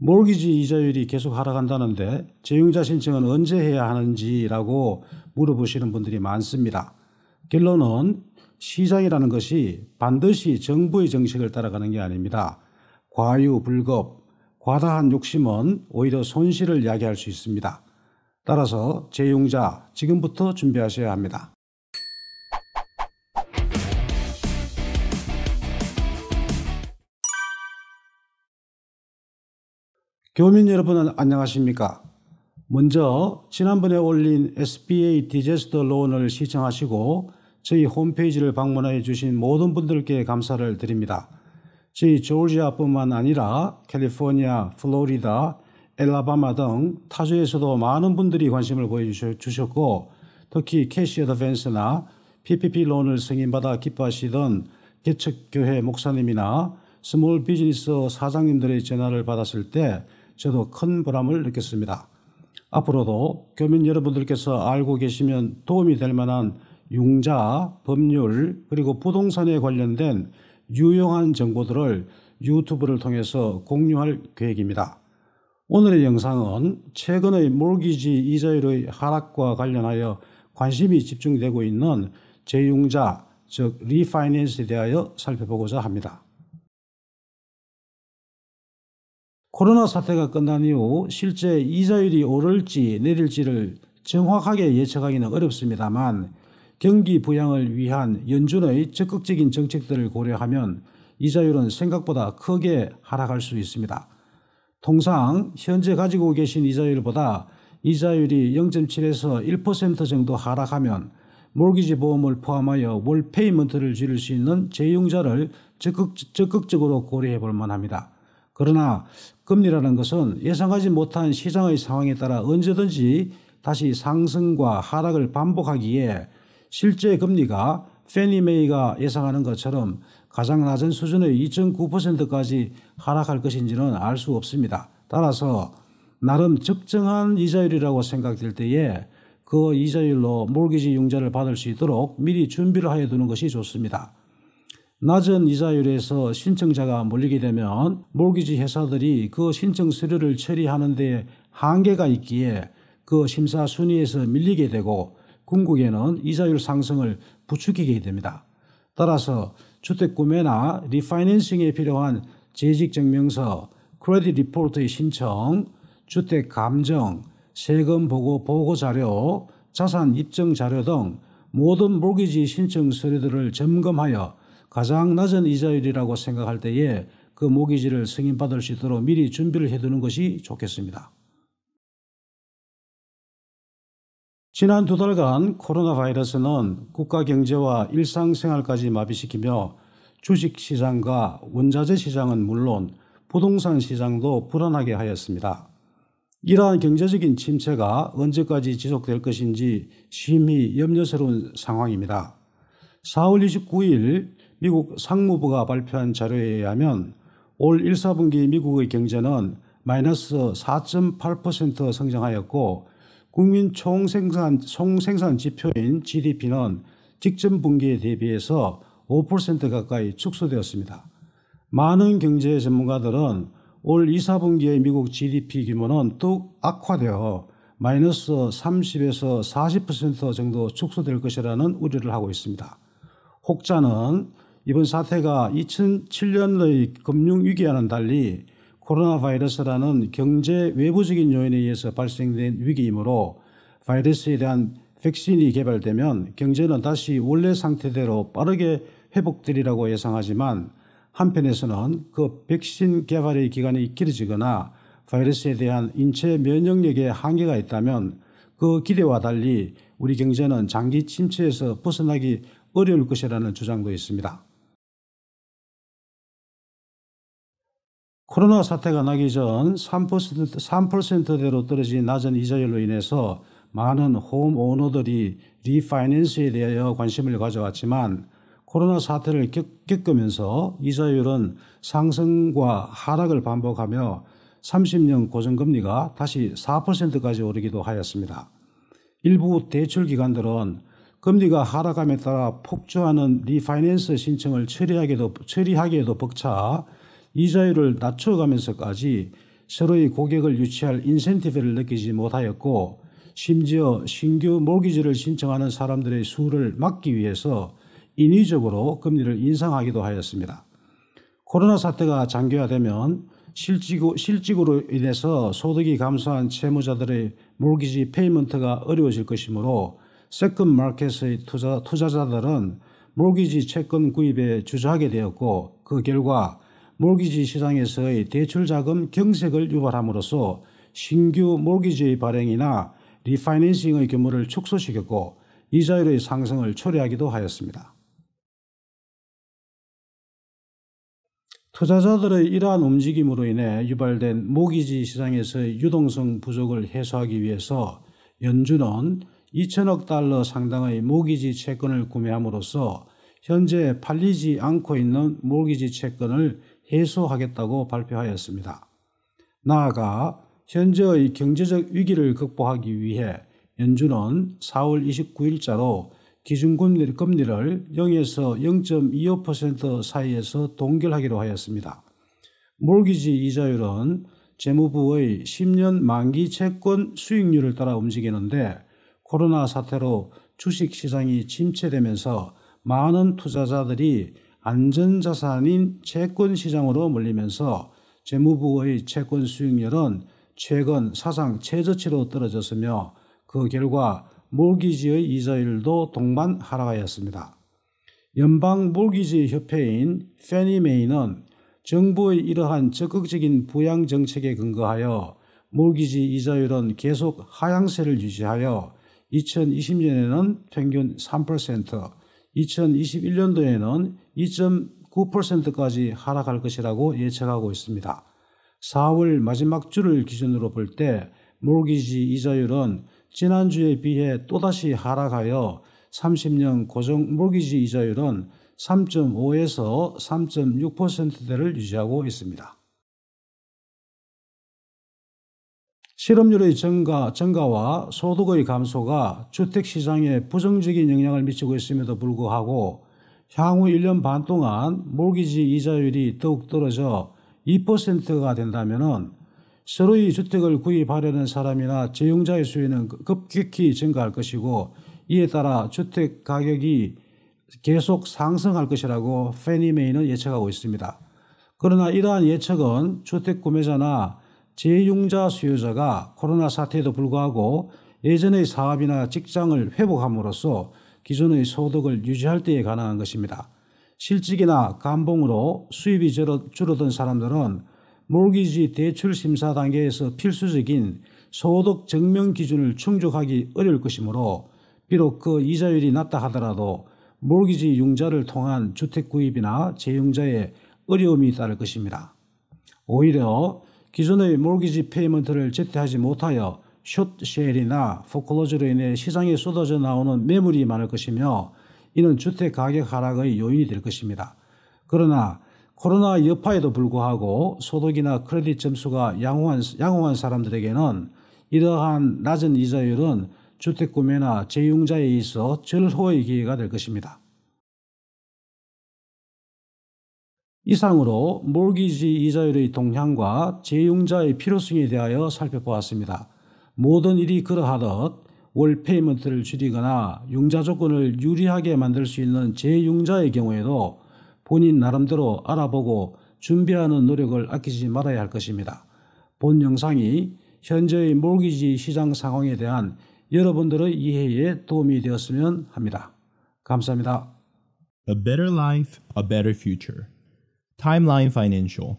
모기지 이자율이 계속 하락한다는데 재융자 신청은 언제 해야 하는지라고 물어보시는 분들이 많습니다. 결론은 시장이라는 것이 반드시 정부의 정책을 따라가는 게 아닙니다. 과유불급, 과다한 욕심은 오히려 손실을 야기할 수 있습니다. 따라서 재융자 지금부터 준비하셔야 합니다. 교민 여러분 안녕하십니까? 먼저 지난번에 올린 SBA 디제스터 론을 시청하시고 저희 홈페이지를 방문해 주신 모든 분들께 감사를 드립니다. 저희 조지아뿐만 아니라 캘리포니아, 플로리다, 엘라바마 등 타주에서도 많은 분들이 관심을 보여주셨고 특히 캐시 어드밴스나 PPP 론을 승인받아 기뻐하시던 개척교회 목사님이나 스몰 비즈니스 사장님들의 전화를 받았을 때 저도 큰 보람을 느꼈습니다. 앞으로도 교민 여러분들께서 알고 계시면 도움이 될 만한 융자, 법률 그리고 부동산에 관련된 유용한 정보들을 유튜브를 통해서 공유할 계획입니다. 오늘의 영상은 최근의 모기지 이자율의 하락과 관련하여 관심이 집중되고 있는 재융자, 즉 리파이낸스에 대하여 살펴보고자 합니다. 코로나 사태가 끝난 이후 실제 이자율이 오를지 내릴지를 정확하게 예측하기는 어렵습니다만 경기 부양을 위한 연준의 적극적인 정책들을 고려하면 이자율은 생각보다 크게 하락할 수 있습니다. 통상 현재 가지고 계신 이자율보다 이자율이 0.7에서 1% 정도 하락하면 모기지 보험을 포함하여 월 페이먼트를 줄일 수 있는 재융자를 적극적으로 고려해 볼 만합니다. 그러나 금리라는 것은 예상하지 못한 시장의 상황에 따라 언제든지 다시 상승과 하락을 반복하기에 실제 금리가 페니메이가 예상하는 것처럼 가장 낮은 수준의 2.9%까지 하락할 것인지는 알 수 없습니다. 따라서 나름 적정한 이자율이라고 생각될 때에 그 이자율로 모기지 융자를 받을 수 있도록 미리 준비를 하여 두는 것이 좋습니다. 낮은 이자율에서 신청자가 몰리게 되면 모기지 회사들이 그 신청 서류를 처리하는 데 한계가 있기에 그 심사 순위에서 밀리게 되고 궁극에는 이자율 상승을 부추기게 됩니다. 따라서 주택 구매나 리파이낸싱에 필요한 재직증명서, 크레딧 리포트의 신청, 주택 감정, 세금 보고 자료, 자산 입증 자료 등 모든 모기지 신청 서류들을 점검하여 가장 낮은 이자율이라고 생각할 때에 그 모기지를 승인받을 수 있도록 미리 준비를 해두는 것이 좋겠습니다. 지난 2달간 코로나 바이러스는 국가 경제와 일상생활까지 마비시키며 주식시장과 원자재 시장은 물론 부동산 시장도 불안하게 하였습니다. 이러한 경제적인 침체가 언제까지 지속될 것인지 심히 염려스러운 상황입니다. 4월 29일 미국 상무부가 발표한 자료에 의하면 올 1, 4분기 미국의 경제는 마이너스 4.8% 성장하였고 국민 총생산 지표인 GDP는 직전 분기에 대비해서 5% 가까이 축소되었습니다. 많은 경제 전문가들은 올 2, 4분기의 미국 GDP 규모는 뚝 악화되어 마이너스 30에서 40% 정도 축소될 것이라는 우려를 하고 있습니다. 혹자는 이번 사태가 2007년의 금융위기와는 달리 코로나 바이러스라는 경제 외부적인 요인에 의해서 발생된 위기이므로 바이러스에 대한 백신이 개발되면 경제는 다시 원래 상태대로 빠르게 회복되리라고 예상하지만 한편에서는 그 백신 개발의 기간이 길어지거나 바이러스에 대한 인체 면역력에 한계가 있다면 그 기대와 달리 우리 경제는 장기 침체에서 벗어나기 어려울 것이라는 주장도 있습니다. 코로나 사태가 나기 전 3%대로 떨어진 낮은 이자율로 인해서 많은 홈오너들이 리파이낸스에 대하여 관심을 가져왔지만 코로나 사태를 겪으면서 이자율은 상승과 하락을 반복하며 30년 고정금리가 다시 4%까지 오르기도 하였습니다. 일부 대출기관들은 금리가 하락함에 따라 폭주하는 리파이낸스 신청을 처리하기에도 벅차 이자율을 낮춰가면서까지 서로의 고객을 유치할 인센티브를 느끼지 못하였고 심지어 신규 모기지를 신청하는 사람들의 수를 막기 위해서 인위적으로 금리를 인상하기도 하였습니다. 코로나 사태가 장기화되면 실직으로 인해서 소득이 감소한 채무자들의 모기지 페이먼트가 어려워질 것이므로 세컨드 마켓의 투자자들은 모기지 채권 구입에 주저하게 되었고 그 결과 모기지 시장에서의 대출자금 경색을 유발함으로써 신규 모기지의 발행이나 리파이낸싱의 규모를 축소시켰고 이자율의 상승을 초래하기도 하였습니다. 투자자들의 이러한 움직임으로 인해 유발된 모기지 시장에서의 유동성 부족을 해소하기 위해서 연준은 2천억 달러 상당의 모기지 채권을 구매함으로써 현재 팔리지 않고 있는 모기지 채권을 해소하겠다고 발표하였습니다. 나아가 현재의 경제적 위기를 극복하기 위해 연준은 4월 29일자로 기준금리를 0에서 0.25% 사이에서 동결하기로 하였습니다. 모기지 이자율은 재무부의 10년 만기 채권 수익률을 따라 움직이는데 코로나 사태로 주식시장이 침체되면서 많은 투자자들이 안전자산인 채권 시장으로 몰리면서 재무부의 채권 수익률은 최근 사상 최저치로 떨어졌으며 그 결과 모기지의 이자율도 동반 하락하였습니다. 연방 모기지 협회인 페니메이는 정부의 이러한 적극적인 부양 정책에 근거하여 모기지 이자율은 계속 하향세를 유지하여 2020년에는 평균 3%, 2021년도에는 2.9%까지 하락할 것이라고 예측하고 있습니다. 4월 마지막 주를 기준으로 볼 때 모기지 이자율은 지난주에 비해 또다시 하락하여 30년 고정 모기지 이자율은 3.5에서 3.6%대를 유지하고 있습니다. 실업률의 증가와 소득의 감소가 주택시장에 부정적인 영향을 미치고 있음에도 불구하고 향후 1년 반 동안 모기지 이자율이 더욱 떨어져 2%가 된다면 서로의 주택을 구입하려는 사람이나 재용자의 수요는 급격히 증가할 것이고 이에 따라 주택 가격이 계속 상승할 것이라고 페니메이는 예측하고 있습니다. 그러나 이러한 예측은 주택 구매자나 재용자 수요자가 코로나 사태에도 불구하고 예전의 사업이나 직장을 회복함으로써 기존의 소득을 유지할 때에 가능한 것입니다. 실직이나 감봉으로 수입이 줄어든 사람들은 모기지 대출 심사 단계에서 필수적인 소득 증명 기준을 충족하기 어려울 것이므로 비록 그 이자율이 낮다 하더라도 모기지 융자를 통한 주택 구입이나 재용자의 어려움이 따를 것입니다. 오히려 기존의 모기지 페이먼트를 제때하지 못하여 숏셀이나 포클로즈로 인해 시장에 쏟아져 나오는 매물이 많을 것이며 이는 주택 가격 하락의 요인이 될 것입니다. 그러나 코로나 여파에도 불구하고 소득이나 크레딧 점수가 양호한 사람들에게는 이러한 낮은 이자율은 주택 구매나 재용자에 있어 절호의 기회가 될 것입니다. 이상으로 모기지 이자율의 동향과 재용자의 필요성에 대하여 살펴보았습니다. 모든 일이 그러하듯 월 페이먼트를 줄이거나 융자 조건을 유리하게 만들 수 있는 재융자의 경우에도 본인 나름대로 알아보고 준비하는 노력을 아끼지 말아야 할 것입니다. 본 영상이 현재의 모기지 시장 상황에 대한 여러분들의 이해에 도움이 되었으면 합니다. 감사합니다. A better life, a better future. Timeline Financial